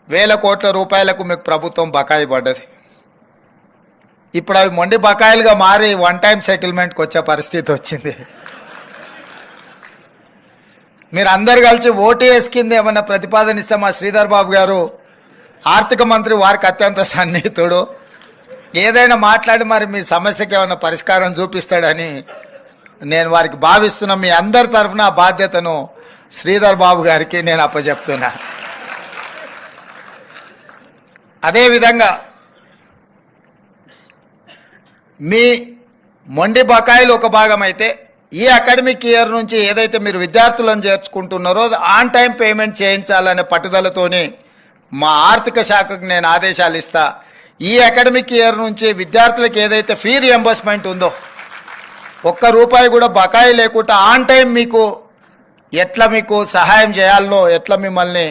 వేల కోట్ల రూపాయలకు మీకు ప్రభుత్వం బకాయి పడ్డది. ఇప్పుడు అవి మొండి బకాయిలుగా మారి వన్ టైం సెటిల్మెంట్కి వచ్చే పరిస్థితి వచ్చింది. మీరు అందరు కలిసి ఓటీఎస్ కింద ఏమన్నా ప్రతిపాదన ఇస్తే మా శ్రీధర్ బాబు గారు ఆర్థిక మంత్రి, వారికి అత్యంత సన్నిహితుడు, ఏదైనా మాట్లాడి మరి మీ సమస్యకి ఏమైనా పరిష్కారం చూపిస్తాడని నేను వారికి భావిస్తున్నా. మీ అందరి తరఫున ఆ బాధ్యతను శ్రీధర్ బాబు గారికి నేను అప్పచెప్తున్నా. అదేవిధంగా మీ మొండి బకాయిలు ఒక భాగం అయితే, ఈ అకాడమిక్ ఇయర్ నుంచి ఏదైతే మీరు విద్యార్థులను చేర్చుకుంటున్నారో ఆన్ టైం పేమెంట్ చేయించాలనే పట్టుదలతోని మా ఆర్థిక శాఖకు నేను ఆదేశాలు ఇస్తా. ఈ అకాడమిక్ ఇయర్ నుంచి విద్యార్థులకు ఏదైతే ఫీ రియంబర్స్మెంట్ ఉందో, ఒక్క రూపాయి కూడా బకాయి లేకుండా ఆన్ టైం మీకు ఎట్లా మీకు సహాయం చేయాలనో, ఎట్లా మిమ్మల్ని